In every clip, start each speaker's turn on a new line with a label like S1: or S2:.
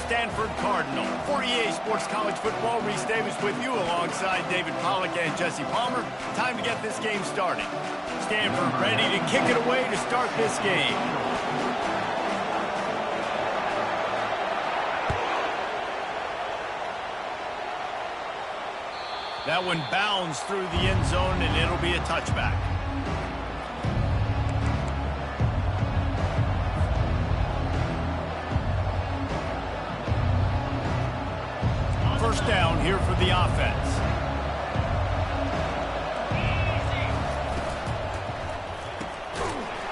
S1: Stanford Cardinal. For EA Sports College Football, Reese Davis with you alongside David Pollack and Jesse Palmer. Time to get this game started. Stanford ready to kick it away to start this game. That one bounds through the end zone, and it'll be a touchback. First down here for the offense.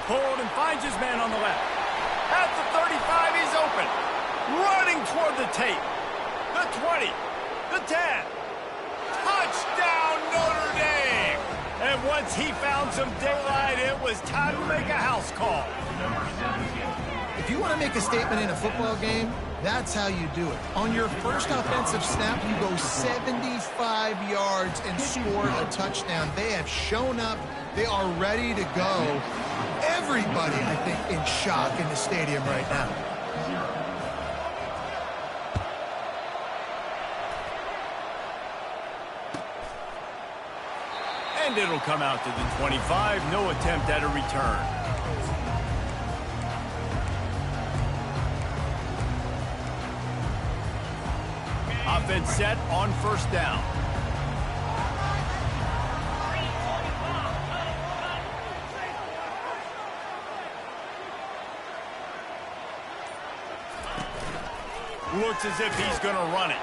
S1: Hold and finds his man on the left. At the 35, he's open. Running toward the tape. The 20. The 10. Touchdown, Notre Dame! And once he found some daylight, it was time to make a house call.
S2: If you want to make a statement in a football game, that's how you do it. On your first offensive snap, you go 75 yards and score a touchdown. They have shown up. They are ready to go. Everybody, I think, in shock in the stadium right now.
S1: And it'll come out to the 25. No attempt at a return. Offense set on first down. Looks as if he's going to run it.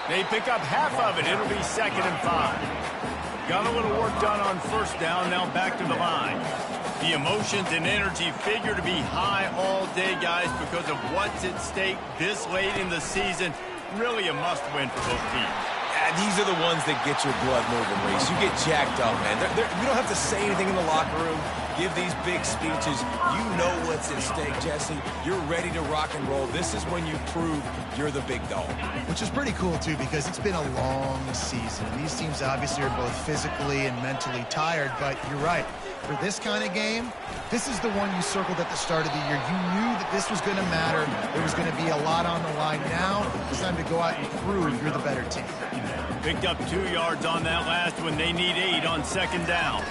S1: They pick up half of it. It'll be 2nd and 5. Got a little work done on first down. Now back to the line. The emotions and energy figure to be high all day, guys, because of what's at stake this late in the season. Really a must-win for both teams.
S3: These are the ones that get your blood moving, Reese. You get jacked up, man. You don't have to say anything in the locker room, give these big speeches. You know what's at stake, Jesse. You're ready to rock and roll. This is when you prove you're the big dog.
S2: Which is pretty cool, too, because it's been a long season. These teams obviously are both physically and mentally tired, but you're right. For this kind of game, this is the one you circled at the start of the year. You knew that this was going to matter. There was going to be a lot on the line. Now it's time to go out and prove you're the better team.
S1: Picked up 2 yards on that last one. They need 8 on 2nd down.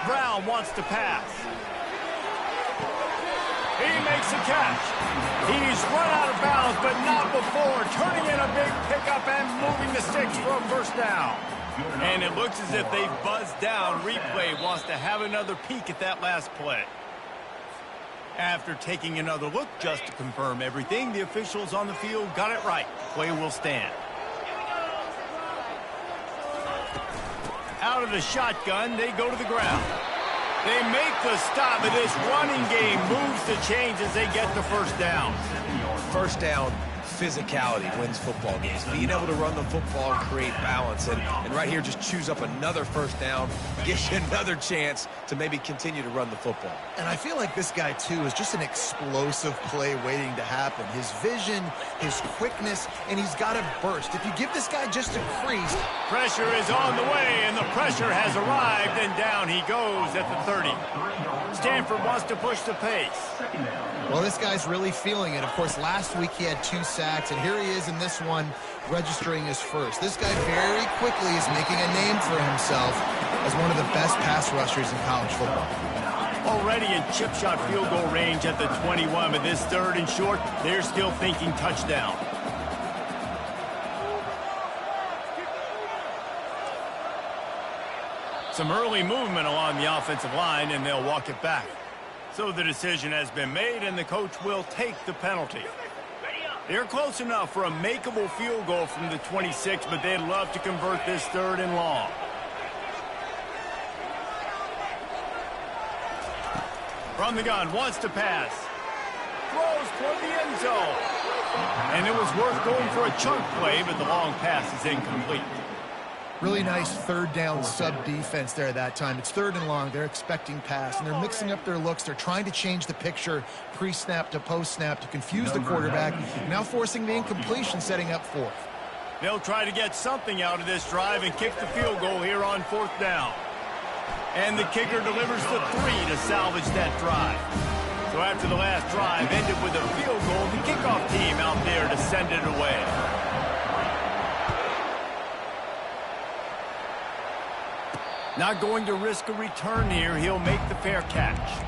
S1: Brown wants to pass. He makes a catch. He's run out of bounds, but not before. Turning in a big pickup and moving the sticks for a first down. And it looks as if they've buzzed down. Replay wants to have another peek at that last play. After taking another look just to confirm everything, the officials on the field got it right. Play will stand. Out of the shotgun, they go to the ground. They make the stop, but this running game moves the chains as they get the first down.
S3: First down, physicality wins football games. Being able to run the football and create balance. And right here, just choose up another first down, gives you another chance to maybe continue to run the football.
S2: And I feel like this guy, too, is just an explosive play waiting to happen. His vision, his quickness, and he's got a burst. If you give this guy just a crease...
S1: Pressure is on the way, and the pressure has arrived, and down he goes at the 30. Stanford wants to push the pace.
S2: Well, this guy's really feeling it. Of course, last week he had 2 sacks, and here he is in this one registering his first. This guy very quickly is making a name for himself as one of the best pass rushers in college football.
S1: Already in chip shot field goal range at the 21, but this 3rd and short, they're still thinking touchdown. Some early movement along the offensive line, and they'll walk it back. So the decision has been made, and the coach will take the penalty. They're close enough for a makeable field goal from the 26, but they'd love to convert this 3rd and long. From the gun, wants to pass. Throws toward the end zone. And it was worth going for a chunk play, but the long pass is incomplete.
S2: Really nice 3rd down sub-defense there that time. It's 3rd and long. They're expecting pass, and they're mixing up their looks. They're trying to change the picture pre-snap to post-snap to confuse the quarterback, now forcing the incompletion, setting up 4th.
S1: They'll try to get something out of this drive and kick the field goal here on 4th down. And the kicker delivers the 3 to salvage that drive. So after the last drive ended with a field kickoff team out there to send it away. Not going to risk a return here. He'll make the fair catch.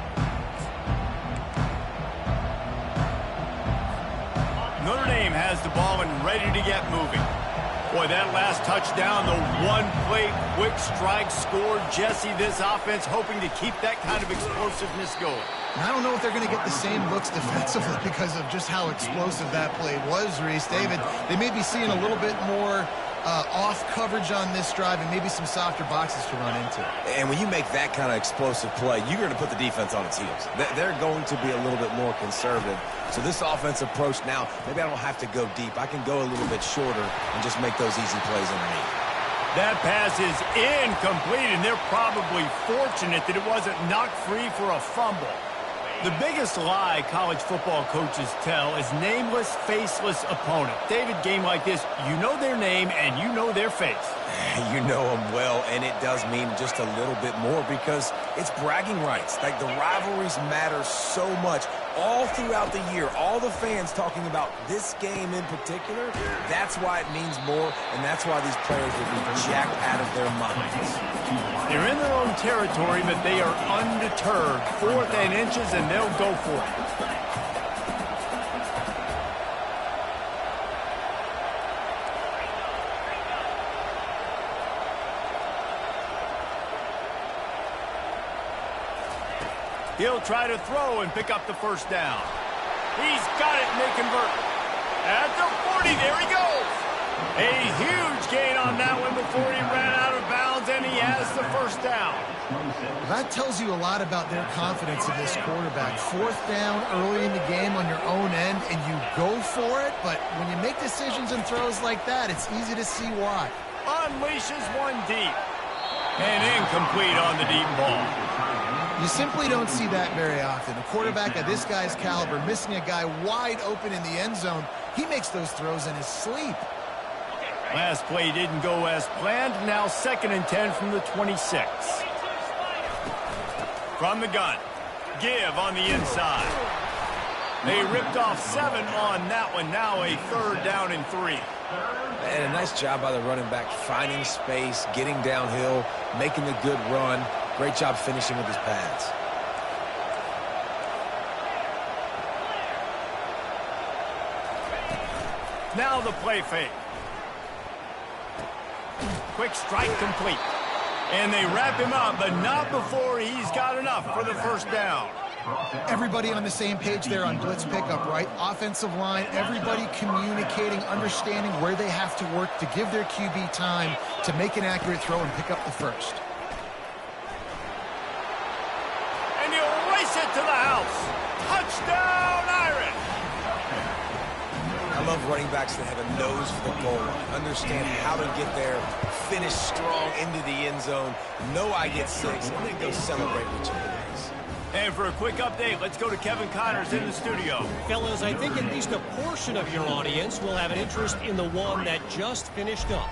S1: Notre Dame has the ball and ready to get moving. Boy, that last touchdown, the one-play quick strike scored. Jesse, this offense hoping to keep that kind of explosiveness going.
S2: I don't know if they're going to get the same looks defensively because of just how explosive that play was, Reese. David, they may be seeing a little bit more off coverage on this drive and maybe some softer boxes to run into.
S3: And when you make that kind of explosive play, you're going to put the defense on its heels. They're going to be a little bit more conservative. So this offense approach now, maybe I don't have to go deep. I can go a little bit shorter and just make those easy plays underneath.
S1: That pass is incomplete, and they're probably fortunate that it wasn't knocked free for a fumble. The biggest lie college football coaches tell is nameless, faceless opponent. David, game like this, you know their name and you know their face.
S3: You know them well, and it does mean just a little bit more because it's bragging rights. Like, the rivalries matter so much all throughout the year. All the fans talking about this game in particular, that's why it means more, and that's why these players will be jacked out of their minds.
S1: They're in their own territory, but they are undeterred. 4th and inches, and they'll go for it. He'll try to throw and pick up the first down. He's got it, and they convert. At the 40, there he goes. A huge gain on that one before he ran out of bounds, and he has the first down.
S2: That tells you a lot about their confidence in this quarterback. 4th down early in the game on your own end, and you go for it, but when you make decisions and throws like that, it's easy to see why.
S1: Unleashes one deep. And incomplete on the deep ball.
S2: You simply don't see that very often. A quarterback of this guy's caliber missing a guy wide open in the end zone. He makes those throws in his sleep.
S1: Last play didn't go as planned. Now 2nd and 10 from the 26. From the gun. Give on the inside. They ripped off 7 on that one. Now a 3rd down and 3.
S3: And a nice job by the running back, finding space, getting downhill, making the good run. Great job finishing with his pads.
S1: Now the play fake. Quick strike complete. And they wrap him up, but not before he's got enough for the first down.
S2: Everybody on the same page there on blitz pickup, right? Offensive line, everybody communicating, understanding where they have to work to give their QB time to make an accurate throw and pick up the first.
S1: And he'll race it to the house. Touchdown, Irish!
S3: I love running backs that have a nose for the goal line, understand how to get there, finish strong into the end zone, know I get 6, and then go celebrate with your boys.
S1: And for a quick update, let's go to Kevin Connors in the studio.
S4: Fellas, I think at least a portion of your audience will have an interest in the one that just finished up.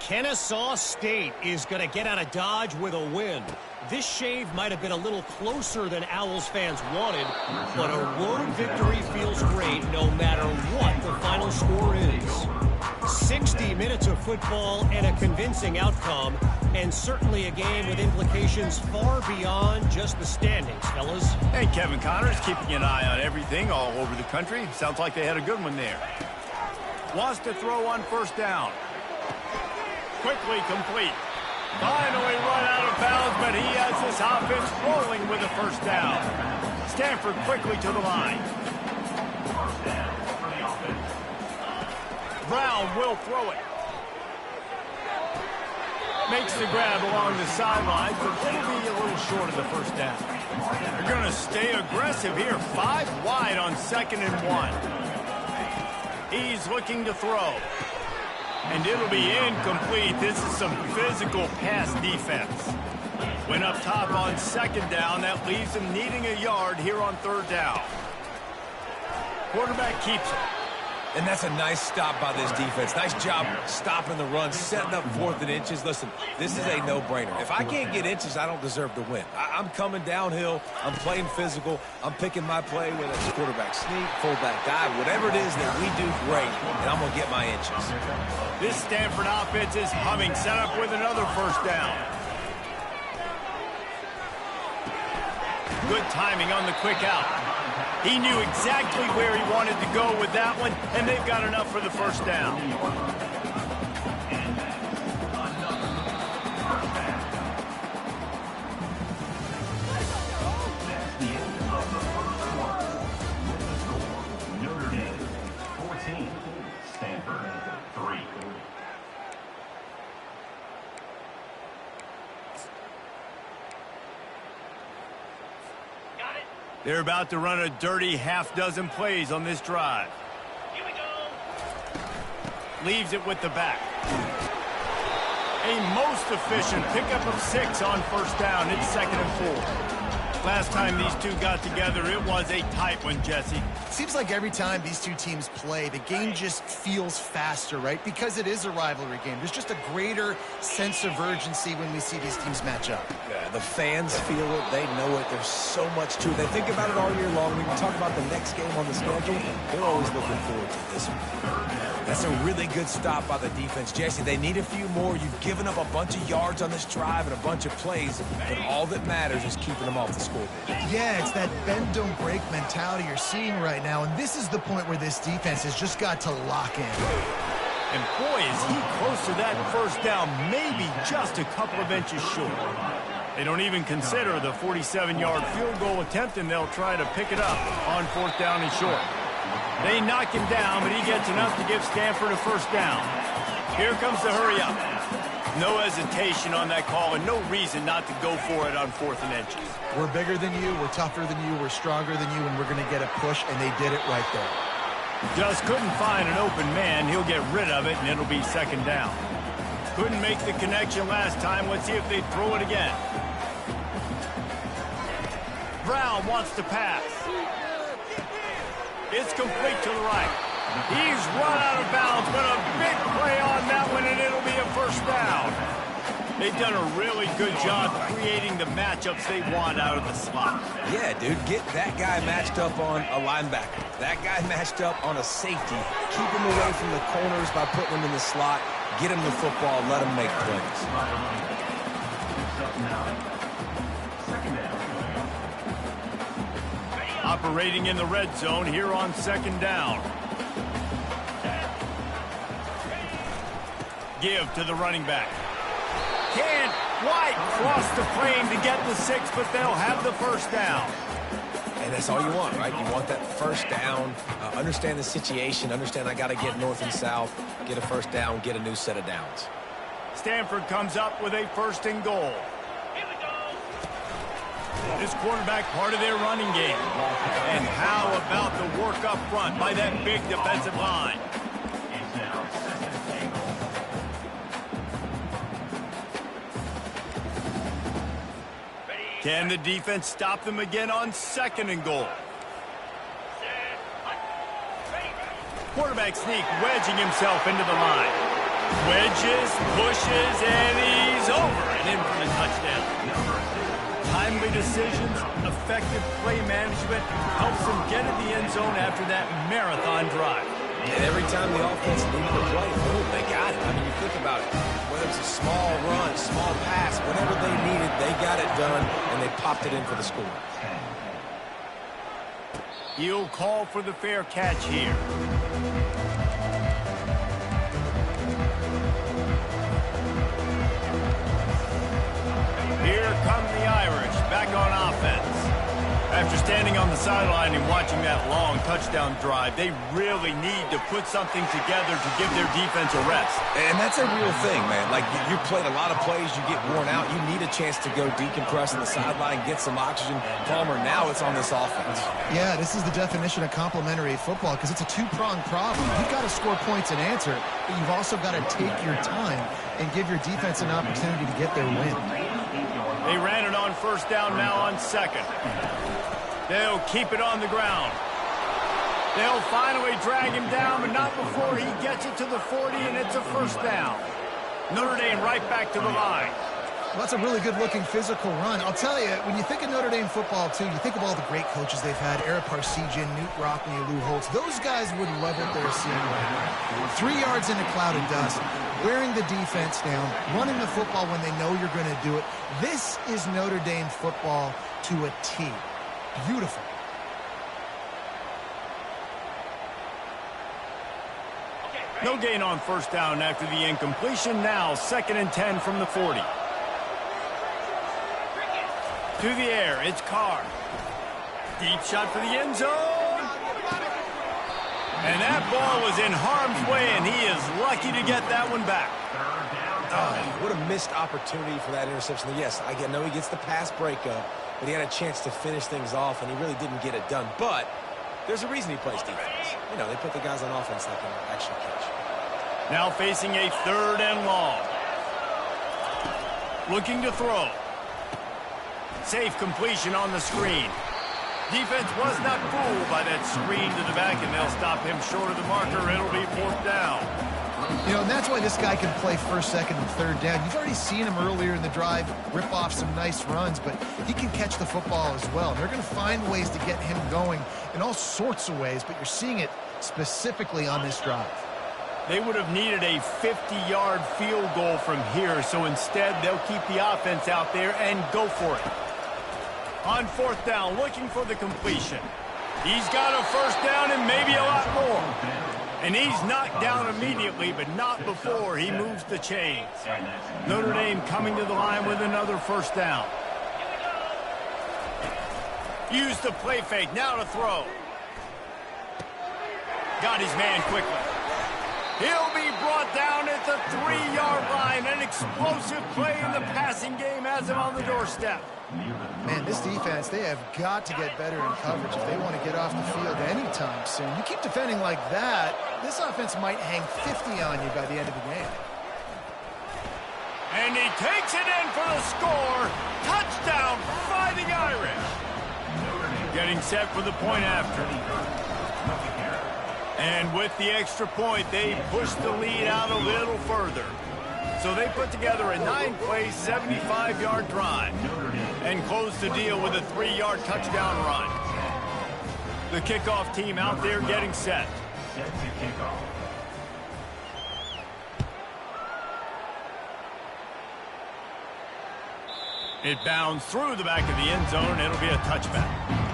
S4: Kennesaw State is going to get out of Dodge with a win. This shave might have been a little closer than Owls fans wanted, but a road victory feels great no matter what the final score is. 60 minutes of football and a convincing outcome, and certainly a game with implications far beyond just the standings, fellas.
S1: Hey, Kevin Connors keeping an eye on everything all over the country. Sounds like they had a good one there. Wants to throw on 1st down. Quickly complete. Finally run out of bounds, but he has this offense rolling with a 1st down. Stanford quickly to the line. Brown will throw it. Makes the grab along the sidelines, but it'll be a little short of the 1st down. They're going to stay aggressive here. 5 wide on 2nd and 1. He's looking to throw. And it'll be incomplete. This is some physical pass defense. Went up top on 2nd down. That leaves him needing a yard here on 3rd down. Quarterback keeps it.
S3: And that's a nice stop by this defense. Nice job stopping the run, setting up 4th and inches. Listen, this is a no-brainer. If I can't get inches, I don't deserve to win. I'm coming downhill. I'm playing physical. I'm picking my play, whether it's quarterback sneak, fullback dive, whatever it is that we do great, and I'm going to get my inches.
S1: This Stanford offense is humming, set up with another first down. Good timing on the quick out. He knew exactly where he wanted to go with that one, and they've got enough for the first down.
S5: Notre Dame 14, Stanford 3.
S1: They're about to run a dirty half-dozen plays on this drive. Here we go. Leaves it with the back. A most efficient pickup of 6 on first down. It's 2nd and 4. Last time these two got together, it was a tight one, Jesse.
S2: Seems like every time these two teams play, the game just feels faster, right? Because it is a rivalry game. There's just a greater sense of urgency when we see these teams match up.
S3: Yeah, the fans feel it. They know it. There's so much to it. They think about it all year long. When we talk about the next game on the schedule, they're always looking forward to this one. That's a really good stop by the defense. Jesse, they need a few more. You've given up a bunch of yards on this drive and a bunch of plays, but all that matters is keeping them off the scoreboard.
S2: Yeah, it's that bend, don't break mentality you're seeing right now, and this is the point where this defense has just got to lock in.
S1: And boy, is he close to that first down, maybe just a couple of inches short. They don't even consider the 47-yard field goal attempt, and they'll try to pick it up on 4th down and short. They knock him down, but he gets enough to give Stanford a first down. Here comes the hurry up. No hesitation on that call, and no reason not to go for it on 4th and inches.
S2: We're bigger than you, we're tougher than you, we're stronger than you, and we're going to get a push, and they did it right there.
S1: Just couldn't find an open man. He'll get rid of it, and it'll be 2nd down. Couldn't make the connection last time. Let's see if they throw it again. Brown wants to pass. It's complete to the right. He's run out of bounds, but a big play on that one, and it'll be a first down. They've done a really good job creating the matchups they want out of the slot.
S3: Yeah, dude, get that guy matched up on a linebacker. That guy matched up on a safety. Keep him away from the corners by putting him in the slot. Get him the football, let him make plays.
S1: Operating in the red zone here on 2nd down. Give to the running back. Can't quite cross the plane to get the 6, but they'll have the first down.
S3: And that's all you want, right? You want that first down, understand the situation, understand I got to get north and south, get a first down, get a new set of downs.
S1: Stanford comes up with a 1st and goal. This quarterback part of their running game. And how about the work up front by that big defensive line? Can the defense stop them again on 2nd and goal? Quarterback sneak, wedging himself into the line. Wedges, pushes, and he's over and in for the touchdown. Timely decisions, effective play management helps them get in the end zone after that marathon drive.
S3: And every time the offense needed to play, boom, they got it. I mean, you think about it. Whether it's a small run, small pass, whatever they needed, they got it done, and they popped it in for the score.
S1: He'll call for the fair catch here. Here come the Irish, back on offense. After standing on the sideline and watching that long touchdown drive, they really need to put something together to give their defense a rest.
S3: And that's a real thing, man. Like, you played a lot of plays, you get worn out, you need a chance to go decompress on the sideline, get some oxygen. Palmer, now it's on this offense.
S2: Yeah, this is the definition of complementary football because it's a two-pronged problem. You've got to score points and answer, but you've also got to take your time and give your defense an opportunity to get their win.
S1: They ran it on 1st down, now on 2nd. They'll keep it on the ground. They'll finally drag him down, but not before he gets it to the 40, and it's a first down. Notre Dame right back to the line.
S2: Well, that's a really good-looking physical run. I'll tell you, when you think of Notre Dame football, too, you think of all the great coaches they've had, Eric Parsegian, Newt Rockne, Lou Holtz. Those guys would love what they're seeing right now. 3 yards in a cloud of dust, wearing the defense down, running the football when they know you're going to do it. This is Notre Dame football to a T. Beautiful.
S1: No gain on first down after the incompletion. Now 2nd and 10 from the 40. To the air, it's Carr. Deep shot for the end zone. And that ball was in harm's way, and he is lucky to get that one back.
S3: Oh, what a missed opportunity for that interception. Yes, I know he gets the pass breakup, but he had a chance to finish things off, and he really didn't get it done. But there's a reason he plays defense. You know, they put the guys on offense that can actually catch.
S1: Now facing a 3rd and long. Looking to throw. Safe completion on the screen. Defense was not fooled by that screen to the back, and they'll stop him short of the marker. It'll be 4th down.
S2: You know, and that's why this guy can play 1st, 2nd, and 3rd down. You've already seen him earlier in the drive rip off some nice runs, but he can catch the football as well. They're going to find ways to get him going in all sorts of ways, but you're seeing it specifically on this drive.
S1: They would have needed a 50-yard field goal from here, so instead they'll keep the offense out there and go for it. On 4th down, looking for the completion. He's got a first down and maybe a lot more. And he's knocked down immediately, but not before he moves the chains. Notre Dame coming to the line with another first down. Use the play fake, now to throw. Got his man quickly. He'll be brought down at the 3-yard line. An explosive play in the passing game has him on the doorstep.
S2: Man, this defense, they have got to get better in coverage if they want to get off the field anytime soon. You keep defending like that, this offense might hang 50 on you by the end of the game.
S1: And he takes it in for the score. Touchdown, Fighting Irish. Getting set for the point after. And with the extra point, they push the lead out a little further. So they put together a 9-play, 75-yard drive and close the deal with a 3-yard touchdown run. The kickoff team out there getting set. It bounds through the back of the end zone. It'll be a touchback.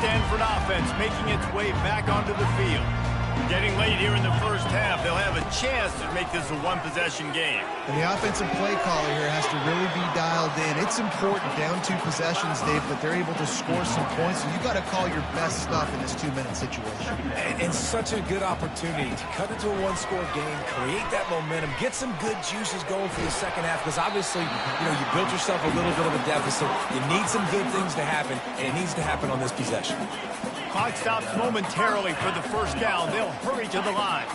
S1: Stanford offense making its way back onto the field. Getting late here in the first half, they'll have a chance to make this a one-possession game.
S2: And the offensive play caller here has to really be dialed in. It's important, down 2 possessions, Dave, but they're able to score some points. So you got to call your best stuff in this 2-minute situation.
S3: And such a good opportunity to cut into a 1-score game, create that momentum, get some good juices going for the second half, because obviously, you know, you built yourself a little bit of a deficit. You need some good things to happen, and it needs to happen on this possession.
S1: Clock stops momentarily for the first down. They'll hurry to the line.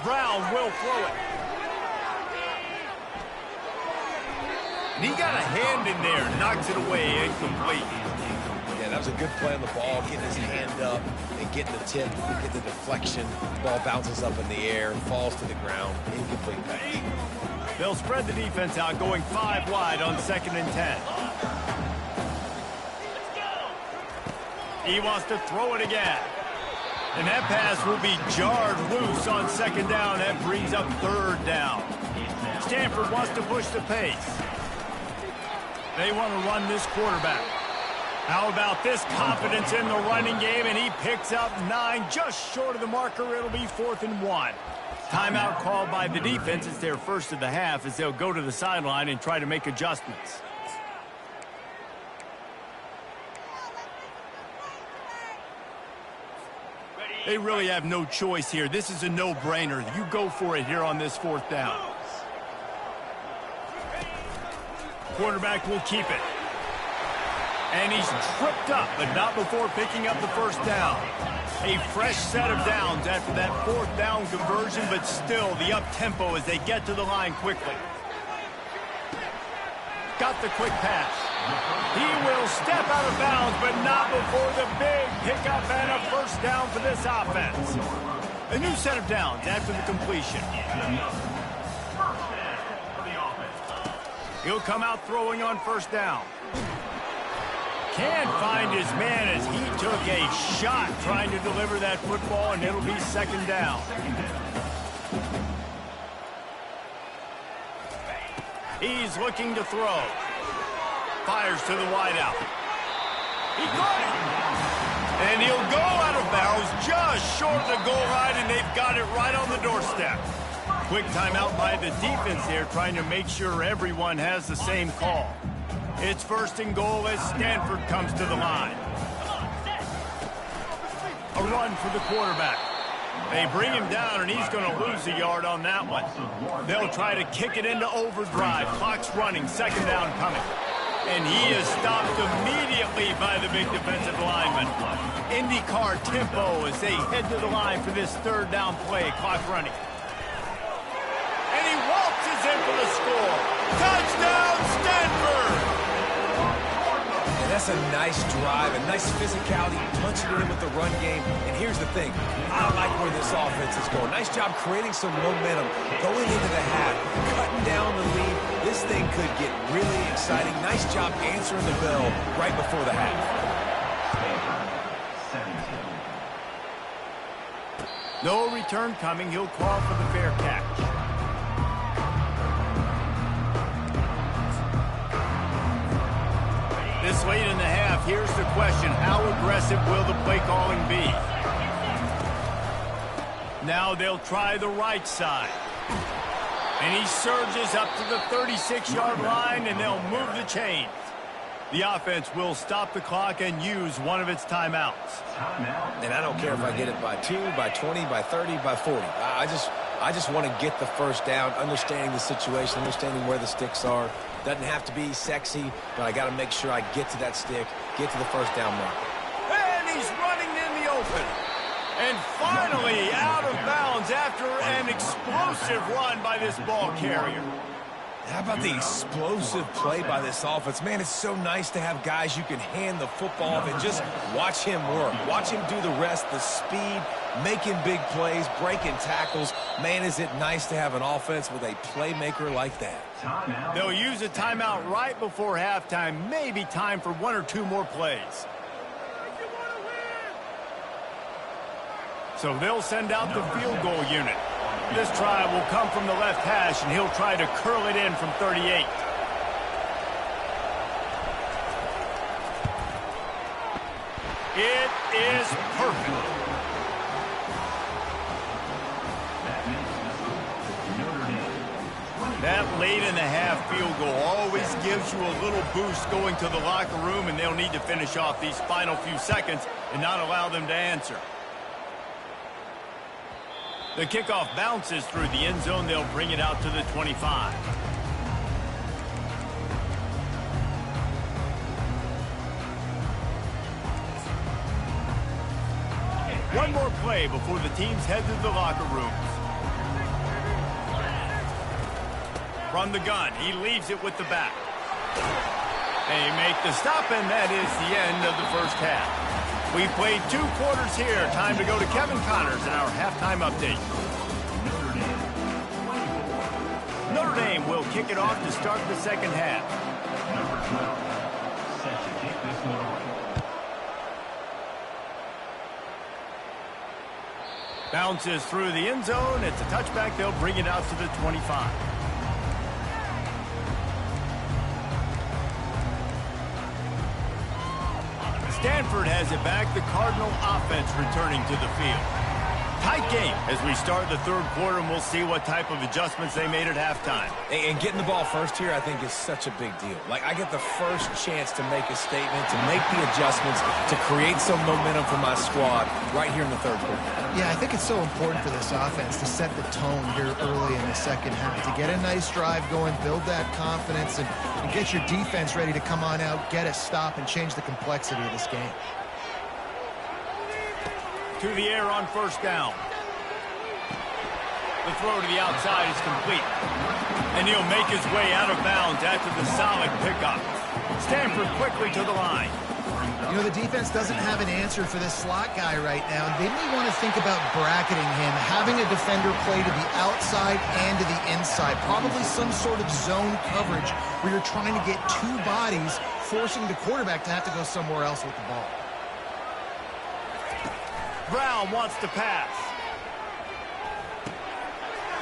S1: Brown will throw it. And he got a hand in there, knocks it away, incomplete.
S3: Yeah, that was a good play on the ball, getting his hand up and getting the tip, get the deflection. The ball bounces up in the air and falls to the ground. Incomplete pass.
S1: They'll spread the defense out, going 5 wide on 2nd and 10. He wants to throw it again. And that pass will be jarred loose on 2nd down. That brings up 3rd down. Stanford wants to push the pace. They want to run this quarterback. How about this confidence in the running game? And he picks up 9, just short of the marker. It'll be 4th and 1. Timeout called by the defense. It's their first of the half as they'll go to the sideline and try to make adjustments. They really have no choice here. This is a no-brainer. You go for it here on this 4th down. Quarterback will keep it. And he's tripped up, but not before picking up the first down. A fresh set of downs after that 4th down conversion, but still the up-tempo as they get to the line quickly. Got the quick pass. He will step out of bounds, but not before the big pickup and a first down for this offense. A new set of downs after the completion. He'll come out throwing on first down. Can't find his man as he took a shot trying to deliver that football, and it'll be second down. He's looking to throw. Fires to the wideout. He caught it. And he'll go out of bounds just short of the goal line, and they've got it right on the doorstep. Quick timeout by the defense there, trying to make sure everyone has the same call. It's 1st and goal as Stanford comes to the line. A run for the quarterback. They bring him down, and he's going to lose a yard on that one. They'll try to kick it into overdrive. Clock's running, second down coming. And he is stopped immediately by the big defensive lineman. IndyCar tempo as they head to the line for this 3rd down play. Clock running. And he waltzes in for the score. Touchdown, Stanford!
S3: That's a nice drive, a nice physicality, punching it in with the run game. And here's the thing, I like where this offense is going. Nice job creating some momentum, going into the half, cutting down the lead. This thing could get really exciting. Nice job answering the bell right before the half.
S1: No return coming. He'll call for the fair catch. This late in the half, here's the question. How aggressive will the play calling be? Now they'll try the right side. And he surges up to the 36-yard line, and they'll move the chains. The offense will stop the clock and use one of its timeouts.
S3: And I don't care if I get it by 2, by 20, by 30, by 40. I just want to get the first down, understanding the situation, understanding where the sticks are. Doesn't have to be sexy, but I got to make sure I get to that stick, get to the first down marker.
S1: And he's running in the open. And finally out of bounds after an explosive run by this ball carrier.
S3: How about the explosive play by this offense? Man, it's so nice to have guys you can hand the football off and just watch him work. Watch him do the rest, the speed, making big plays, breaking tackles. Man, is it nice to have an offense with a playmaker like that.
S1: They'll use a timeout right before halftime. Maybe time for 1 or 2 more plays. So they'll send out the field goal unit. This try will come from the left hash, and he'll try to curl it in from 38. It is perfect. That late in the half field goal always gives you a little boost going to the locker room, and they'll need to finish off these final few seconds and not allow them to answer. The kickoff bounces through the end zone. They'll bring it out to the 25. One more play before the teams head to the locker rooms. From the gun, he leaves it with the back. They make the stop, and that is the end of the first half. We played 2 quarters here. Time to go to Kevin Connors in our halftime update. Notre Dame will kick it off to start the second half.
S5: Number 12, set to kick this one away.
S1: Bounces through the end zone. It's a touchback. They'll bring it out to the 25. Stanford has it back. The Cardinal offense returning to the field. Tight game as we start the third quarter, and we'll see what type of adjustments they made at halftime.
S3: And getting the ball first here, I think, is such a big deal. Like, I get the first chance to make a statement, to make the adjustments, to create some momentum for my squad right here in the third quarter.
S2: Yeah, I think it's so important for this offense to set the tone here early in the second half, to get a nice drive going, build that confidence, and get your defense ready to come on out, get a stop, and change the complexity of this game.
S1: to the air on first down. The throw to the outside is complete. And he'll make his way out of bounds after the solid pickup. Stanford quickly to the line.
S2: You know, the defense doesn't have an answer for this slot guy right now. They may want to think about bracketing him, having a defender play to the outside and to the inside. Probably some sort of zone coverage where you're trying to get two bodies, forcing the quarterback to have to go somewhere else with the ball.
S1: Brown wants to pass.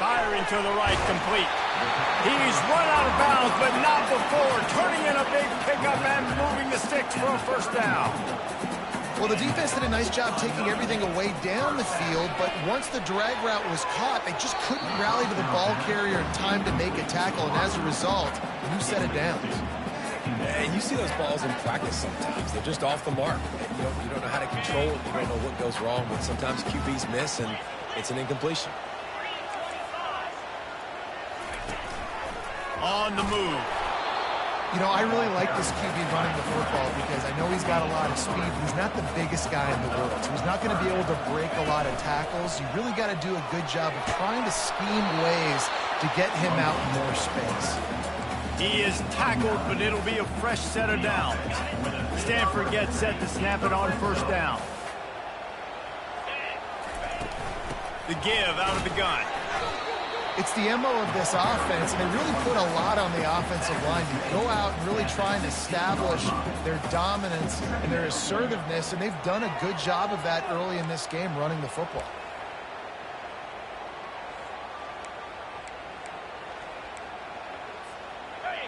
S1: Firing to the right, complete. He's run out of bounds, but not before turning in a big pickup and moving the sticks for a first down.
S2: Well, the defense did a nice job taking everything away down the field, but once the drag route was caught, they just couldn't rally to the ball carrier in time to make a tackle, and as a result, new set of downs.
S3: And you see those balls in practice sometimes. They're just off the mark. And you don't know how to control it. You don't know what goes wrong, but sometimes QBs miss, and it's an incompletion.
S1: On the move.
S2: You know, I really like this QB running the football because I know he's got a lot of speed, but he's not the biggest guy in the world. So he's not going to be able to break a lot of tackles. You really got to do a good job of trying to scheme ways to get him out in more space.
S1: He is tackled, but it'll be a fresh set of downs. Stanford gets set to snap it on first down. The give out of the gun.
S2: It's the MO of this offense, and they really put a lot on the offensive line to go out and really try and establish their dominance and their assertiveness, and they've done a good job of that early in this game running the football.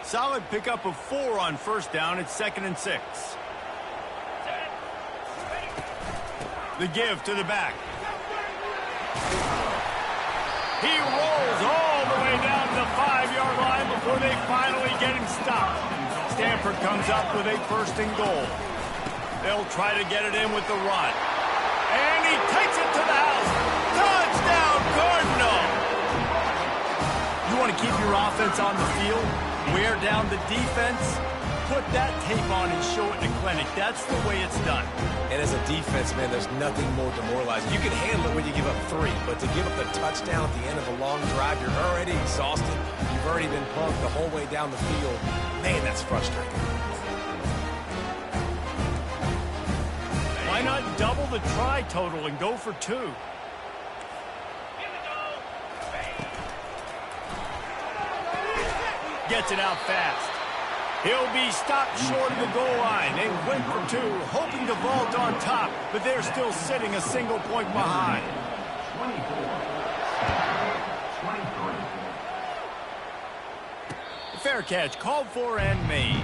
S1: Solid pickup of 4 on first down. It's 2nd and 6. The give to the back. He rolls all the way down to the 5-yard line before they finally get him stopped. Stanford comes up with a 1st and goal. They'll try to get it in with the run. And he takes it to the house. Touchdown, Cardinal! You want to keep your offense on the field? Wear down the defense? Put that tape on and show it in the clinic. That's the way it's done.
S3: And as a defense, man, there's nothing more demoralizing. You can handle it when you give up 3, but to give up the touchdown at the end of a long drive, you're already exhausted. You've already been punked the whole way down the field. Man, that's frustrating.
S1: Why not double the try total and go for 2? Gets it out fast. He'll be stopped short of the goal line. They went for 2, hoping to vault on top, but they're still sitting a single point behind.
S5: 23.
S1: Fair catch called for and made.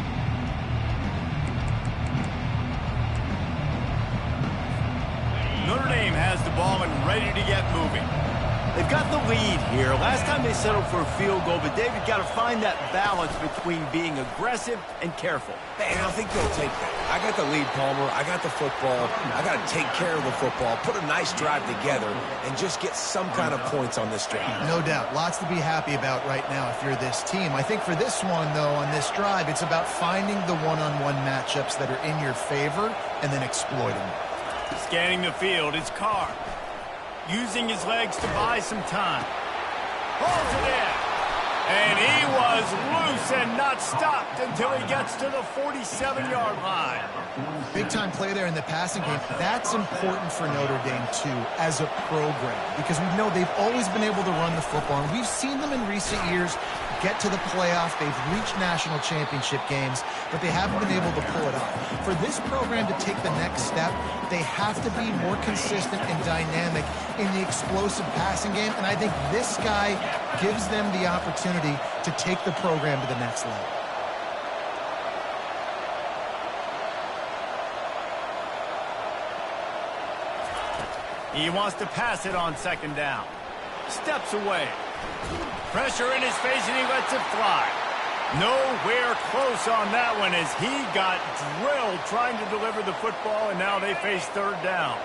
S1: Notre Dame has the ball and ready to get moving. They've got the lead here. Last time they settled for a field goal, but David got to find that balance between being aggressive and careful.
S3: Man, I think they'll take that. I got the lead, Palmer. I got the football. I got to take care of the football, put a nice drive together, and just get some kind of points on this drive.
S2: No doubt. Lots to be happy about right now if you're this team. I think for this one, though, on this drive, it's about finding the one-on-one matchups that are in your favor and then exploiting them.
S1: Scanning the field, it's Carr. Using his legs to buy some time. Holds it in. And he was loose and not stopped until he gets to the 47-yard line.
S2: Big-time play there in the passing game. That's important for Notre Dame, too, as a program, because we know they've always been able to run the football, and we've seen them in recent years get to the playoff. They've reached national championship games, but they haven't been able to pull it off. For this program to take the next step, they have to be more consistent and dynamic in the explosive passing game, and I think this guy gives them the opportunity to take the program to the next level.
S1: He wants to pass it on 2nd down. Steps away. Pressure in his face, and he lets it fly. Nowhere close on that one as he got drilled trying to deliver the football, and now they face 3rd down.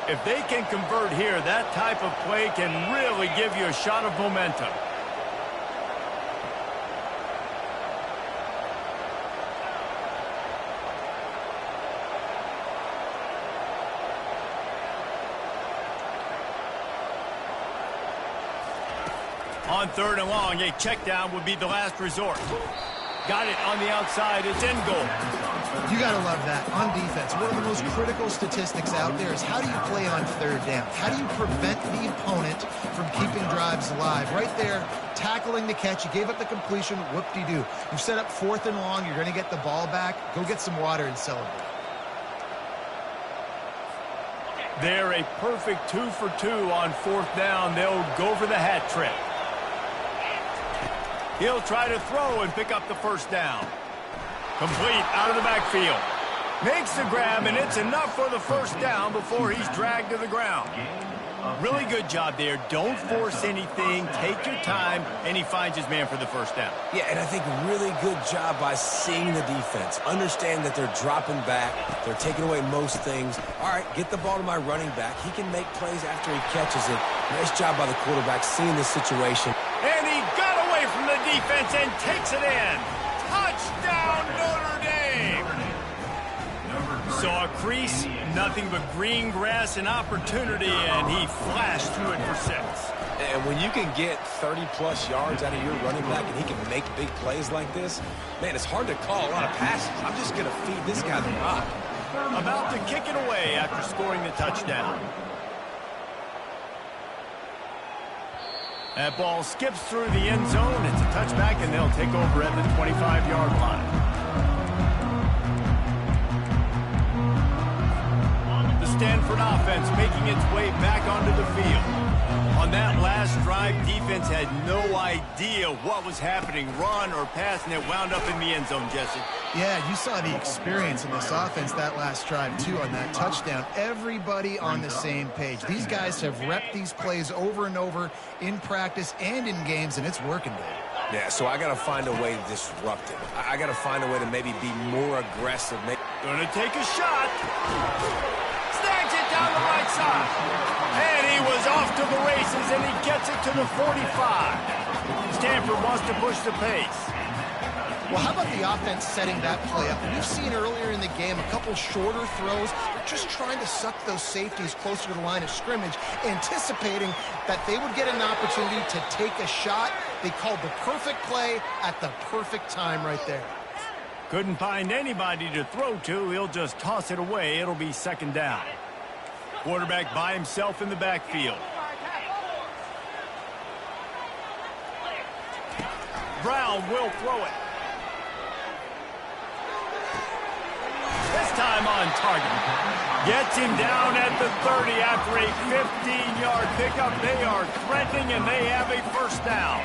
S1: If they can convert here, that type of play can really give you a shot of momentum. On 3rd and long, a check down would be the last resort. Got it on the outside. It's in goal.
S2: You got to love that. On defense, one of the most critical statistics out there is how do you play on 3rd down? How do you prevent the opponent from keeping drives alive? Right there, tackling the catch. You gave up the completion. Whoop-de-doo. You've set up 4th and long. You're going to get the ball back. Go get some water and celebrate.
S1: They're a perfect 2 for 2 on 4th down. They'll go for the hat trick. He'll try to throw and pick up the 1st down. Complete out of the backfield. Makes the grab, and it's enough for the 1st down before he's dragged to the ground. Really good job there. Don't force anything. Take your time, and he finds his man for the 1st down.
S3: Yeah, and I think really good job by seeing the defense. Understand that they're dropping back. They're taking away most things. All right, get the ball to my running back. He can make plays after he catches it. Nice job by the quarterback seeing the situation.
S1: And he got away from the defense and takes it in. Touchdown, Notre Dame! Saw a crease, nothing but green grass and opportunity, and he flashed through it for 6.
S3: And when you can get 30-plus yards out of your running back and he can make big plays like this, man, it's hard to call a lot of passes. I'm just going to feed this guy the rock.
S1: About to kick it away after scoring the touchdown. That ball skips through the end zone. It's a touchback, and they'll take over at the 25-yard line. The Stanford offense making its way back onto the field. On that last drive, defense had no idea what was happening, run or pass, and it wound up in the end zone, Jesse.
S2: Yeah, you saw the experience in this offense that last drive, too, on that touchdown. Everybody on the same page. These guys have repped these plays over and over in practice and in games, and it's working, Dave.
S3: Yeah, so I got to find a way to disrupt it. I got to find a way to maybe be more aggressive.
S1: Gonna take a shot. Snags it down the right side. And he was off to the races, and he gets it to the 45. Stanford wants to push the pace.
S2: Well, how about the offense setting that play up? We've seen earlier in the game a couple shorter throws. They're just trying to suck those safeties closer to the line of scrimmage, anticipating that they would get an opportunity to take a shot. They called the perfect play at the perfect time right there.
S1: Couldn't find anybody to throw to. He'll just toss it away. It'll be 2nd down. Quarterback by himself in the backfield. Brown will throw it. This time on target. Gets him down at the 30 after a 15-yard pickup. They are threatening, and they have a 1st down.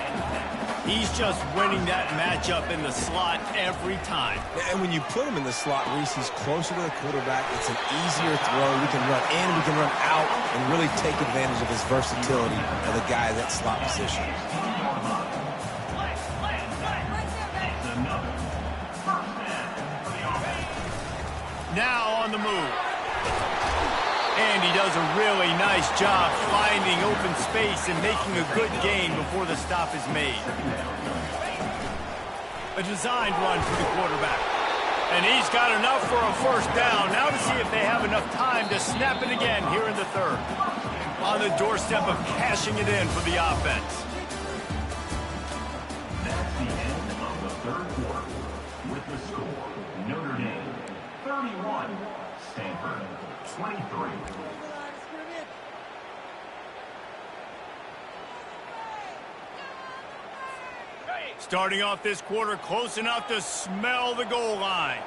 S1: He's just winning that matchup in the slot every time.
S3: And when you put him in the slot, Reese, he's closer to the quarterback. It's an easier throw. We can run in, we can run out, and really take advantage of his versatility of the guy at that slot position.
S1: Now on the move. And he does a really nice job finding open space and making a good gain before the stop is made. A designed run for the quarterback. And he's got enough for a 1st down. Now to see if they have enough time to snap it again here in the 3rd. On the doorstep of cashing it in for the offense.
S5: That's the end of the 3rd quarter. With the score, Notre Dame 31, Stanford 23.
S1: Starting off this quarter close enough to smell the goal line.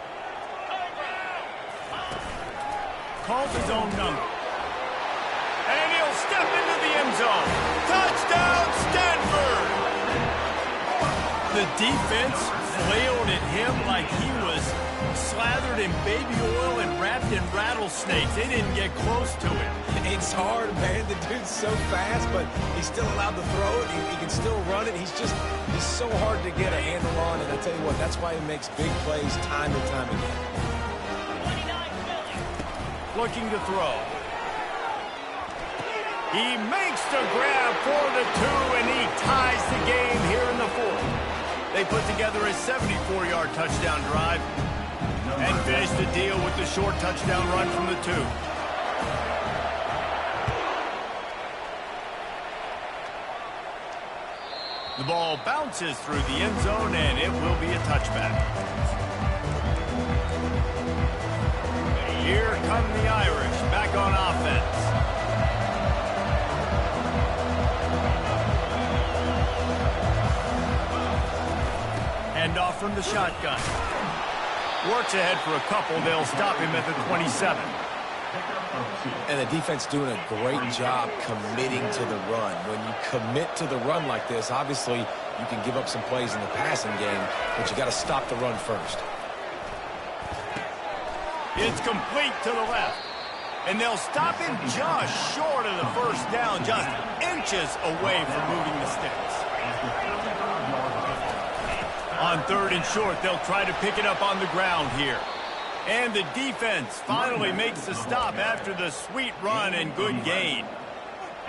S1: Calls his own number. And he'll step into the end zone. Touchdown, Stanford! The defense flailed at him like he was slathered in baby oil and wrapped in rattlesnakes. They didn't get close to him.
S3: It's hard, man. The dude's so fast, but he's still allowed to throw it. He can still run it. He's so hard to get a handle on, and I tell you what, that's why he makes big plays time and time again.
S1: Looking to throw. He makes the grab for the 2, and he ties the game here in the 4th. They put together a 74-yard touchdown drive and finish the deal with the short touchdown run from the 2. The ball bounces through the end zone, and it will be a touchback. Here come the Irish back on offense. Hand off from the shotgun. Works ahead for a couple. They'll stop him at the 27.
S3: And the defense doing a great job committing to the run. When you commit to the run like this, obviously you can give up some plays in the passing game, but you got to stop the run first.
S1: It's complete to the left. And they'll stop him just short of the first down, just inches away from moving the sticks. On 3rd and short, they'll try to pick it up on the ground here. And the defense finally makes the stop after the sweet run and good gain.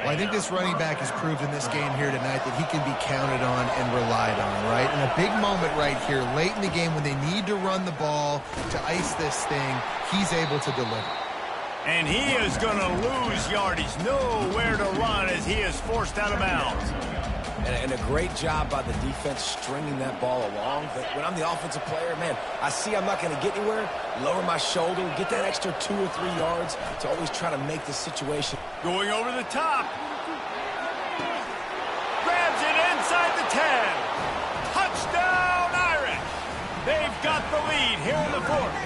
S2: Well, I think this running back has proved in this game here tonight that he can be counted on and relied on, right? In a big moment right here, late in the game when they need to run the ball to ice this thing, he's able to deliver.
S1: And he is going to lose yardage. Nowhere to run as he is forced out of bounds.
S3: And a great job by the defense stringing that ball along. But when I'm the offensive player, man, I see I'm not going to get anywhere, lower my shoulder, get that extra 2 or 3 yards to always try to make the situation.
S1: Going over the top. Grabs it inside the 10. Touchdown, Irish. They've got the lead here in the 4th.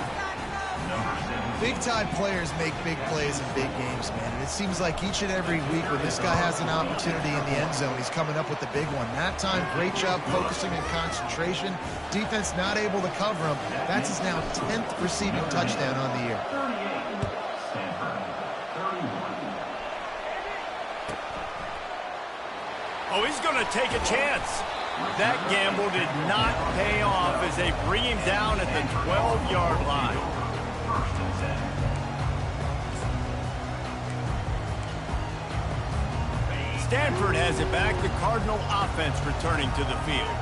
S2: Big-time players make big plays in big games, man. And it seems like each and every week when this guy has an opportunity in the end zone, he's coming up with the big one. That time, great job focusing and concentration. Defense not able to cover him. That's his now 10th receiving touchdown on the year.
S1: Oh, he's going to take a chance. That gamble did not pay off as they bring him down at the 12-yard line. Stanford has it back. The Cardinal offense returning to the field.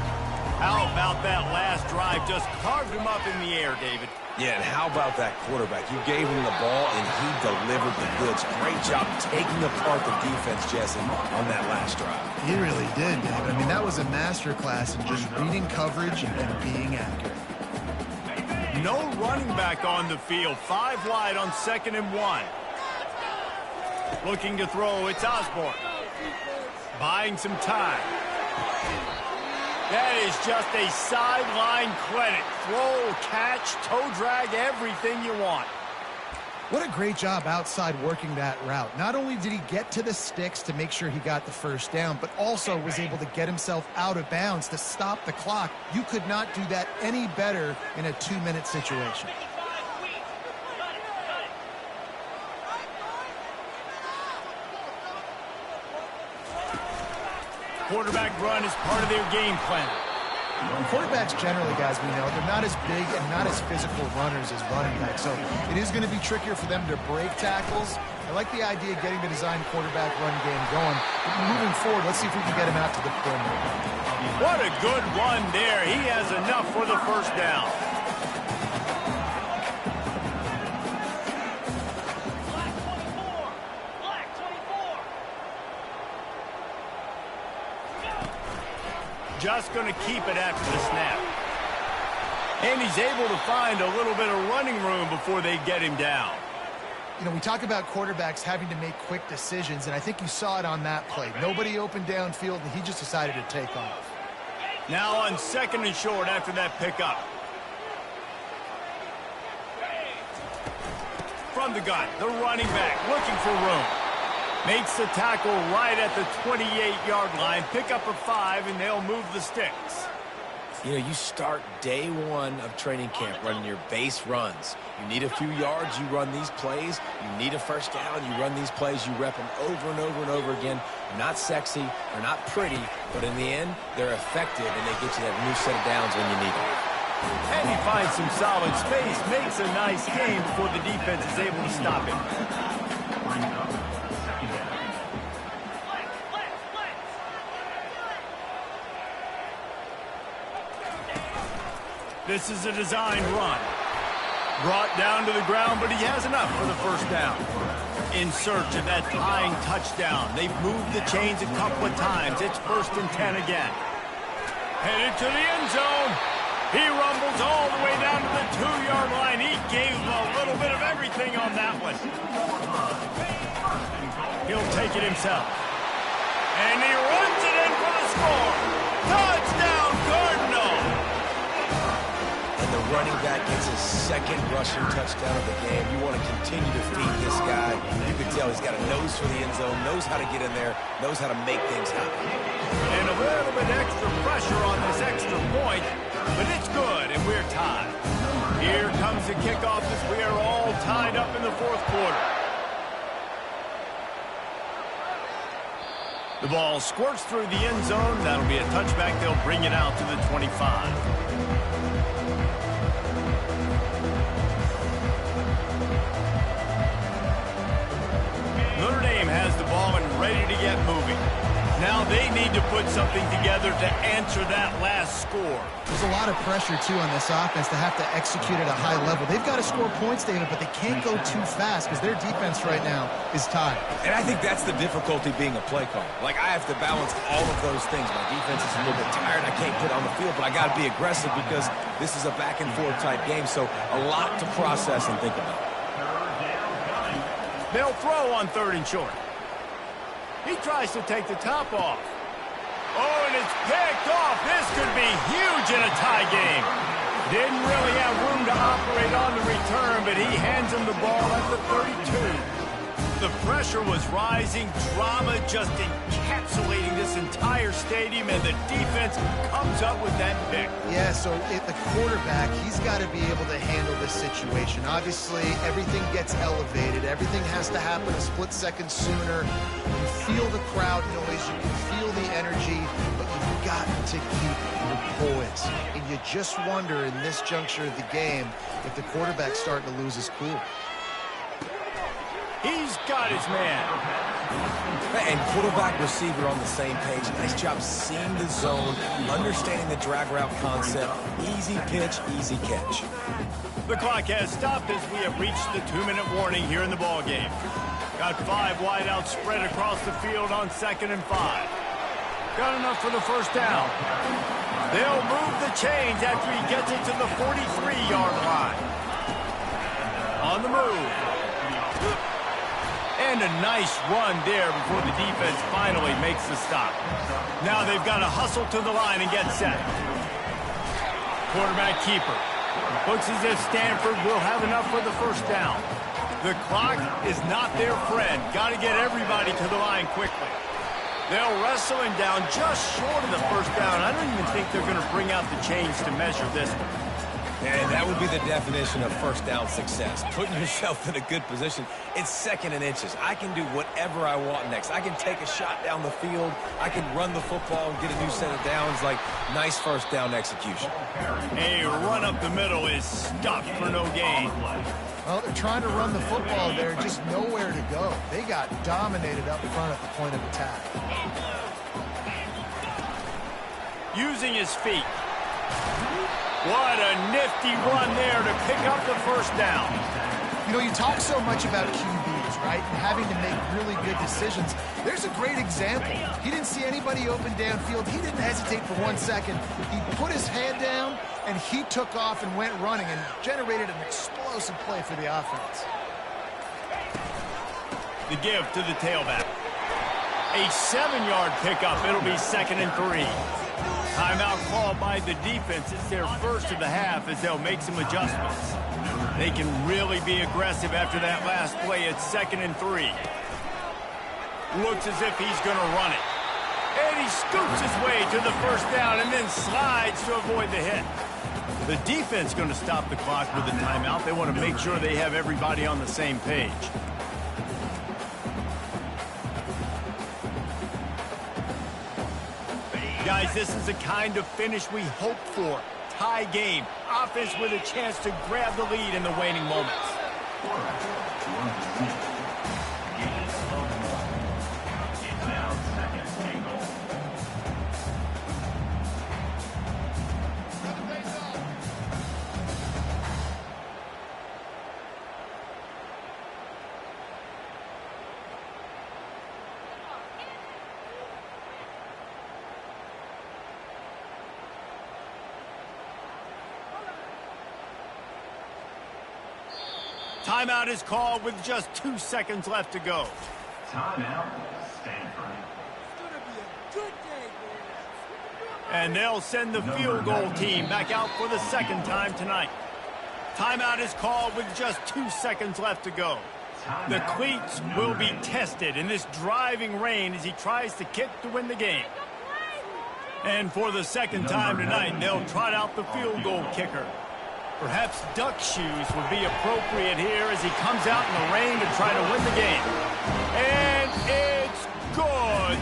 S1: How about that last drive? Just carved him up in the air, David.
S3: Yeah, and how about that quarterback? You gave him the ball, and he delivered the goods. Great job taking apart the defense, Jesse, on that last drive.
S2: He really did, David. I mean, that was a masterclass in just reading coverage and being accurate.
S1: No running back on the field. 5 wide on 2nd and 1. Looking to throw, it's Osborne. Buying some time. That is just a sideline credit. Throw, catch, toe drag, everything you want.
S2: What a great job outside working that route. Not only did he get to the sticks to make sure he got the first down, but also was able to get himself out of bounds to stop the clock. You could not do that any better in a 2-minute situation.
S1: Quarterback run is part of their game plan.
S2: Quarterbacks generally, guys, we know, they're not as big and not as physical runners as running backs, so it is going to be trickier for them to break tackles. I like the idea of getting the design quarterback run game going. But moving forward, let's see if we can get him out to the perimeter.
S1: What a good run there. He has enough for the first down. Just going to keep it after the snap. And he's able to find a little bit of running room before they get him down.
S2: You know, we talk about quarterbacks having to make quick decisions, and I think you saw it on that play. Nobody opened downfield, and he just decided to take off.
S1: Now on 2nd and short after that pickup. From the gun, the running back looking for room. Makes the tackle right at the 28-yard line. Pick up a 5, and they'll move the sticks.
S3: You know, you start day 1 of training camp running your base runs. You need a few yards, you run these plays. You need a first down, you run these plays. You rep them over and over and over again. They're not sexy, they're not pretty, but in the end, they're effective, and they get you that new set of downs when you need them.
S1: And he finds some solid space, makes a nice game before the defense is able to stop him. This is a designed run. Brought down to the ground, but he has enough for the first down. In search of that tying touchdown. They've moved the chains a couple of times. It's 1st and 10 again. Headed to the end zone. He rumbles all the way down to the 2-yard line. He gave him a little bit of everything on that one. He'll take it himself. And he runs it in for the score. Touchdown, Cardinal.
S3: And the running back gets his second rushing touchdown of the game. You want to continue to feed this guy. You can tell he's got a nose for the end zone, knows how to get in there, knows how to make things happen.
S1: And a little bit extra pressure on this extra point, but it's good, and we're tied. Here comes the kickoff as we are all tied up in the fourth quarter. The ball squirts through the end zone. That'll be a touchback. They'll bring it out to the 25. Notre Dame has the ball and ready to get moving. Now they need to put something together to answer that last score.
S2: There's a lot of pressure, too, on this offense to have to execute at a high level. They've got to score points, David, but they can't go too fast because their defense right now is tied.
S3: And I think that's the difficulty being a play caller. Like, I have to balance all of those things. My defense is a little bit tired. I can't put it on the field, but I got to be aggressive because this is a back-and-forth type game, so a lot to process and think about.
S1: They'll throw on 3rd and short. He tries to take the top off. Oh, and it's picked off. This could be huge in a tie game. Didn't really have room to operate on the return, but he hands him the ball at the 32. The pressure was rising. Drama just encapsulating this entire stadium, and the defense comes up with that pick.
S2: Yeah, so the quarterback, he's got to be able to handle this situation. Obviously, everything gets elevated. Everything has to happen a split second sooner. You feel the crowd noise. You can feel the energy, but you've got to keep your poise. And you just wonder in this juncture of the game if the quarterback's starting to lose his cool.
S1: He's got his man.
S3: And quarterback, receiver on the same page. Nice job seeing the zone, understanding the drag route concept. Easy pitch, easy catch.
S1: The clock has stopped as we have reached the 2-minute warning here in the ballgame. Got 5 wideouts spread across the field on 2nd and 5. Got enough for the first down. They'll move the chains after he gets it to the 43-yard line. On the move. And a nice run there before the defense finally makes the stop. Now they've got to hustle to the line and get set. Quarterback keeper. Looks as if Stanford will have enough for the first down. The clock is not their friend. Got to get everybody to the line quickly. They'll wrestle him down just short of the first down. I don't even think they're going to bring out the chains to measure this one.
S3: And that would be the definition of first down success. Putting yourself in a good position. It's 2nd and inches. I can do whatever I want next. I can take a shot down the field. I can run the football and get a new set of downs. Like, nice first down execution.
S1: A run up the middle is stopped for no gain.
S2: Well, they're trying to run the football there, just nowhere to go. They got dominated up front at the point of attack.
S1: Using his feet. What a nifty run there to pick up the first down.
S2: You know, you talk so much about QBs, right, and having to make really good decisions. There's a great example. He didn't see anybody open downfield. He didn't hesitate for 1 second. He put his head down, and he took off and went running and generated an explosive play for the offense.
S1: The give to the tailback. A 7-yard pickup. It'll be 2nd and 3. Timeout called by the defense. It's their first of the half as they'll make some adjustments. They can really be aggressive after that last play. It's 2nd and 3. Looks as if he's going to run it. And he scoops his way to the first down and then slides to avoid the hit. The defense going to stop the clock with a timeout. They want to make sure they have everybody on the same page. Guys, this is the kind of finish we hope for. Tie game. Offense with a chance to grab the lead in the waning moments. Timeout is called with just 2 seconds left to go.
S5: Timeout, Stanford.
S1: And they'll send the field goal team back out for the second time tonight. Timeout is called with just 2 seconds left to go. The cleats will be tested in this driving rain as he tries to kick to win the game. And for the second time tonight, they'll trot out the field goal kicker. Perhaps duck shoes would be appropriate here as he comes out in the rain to try to win the game. And it's good.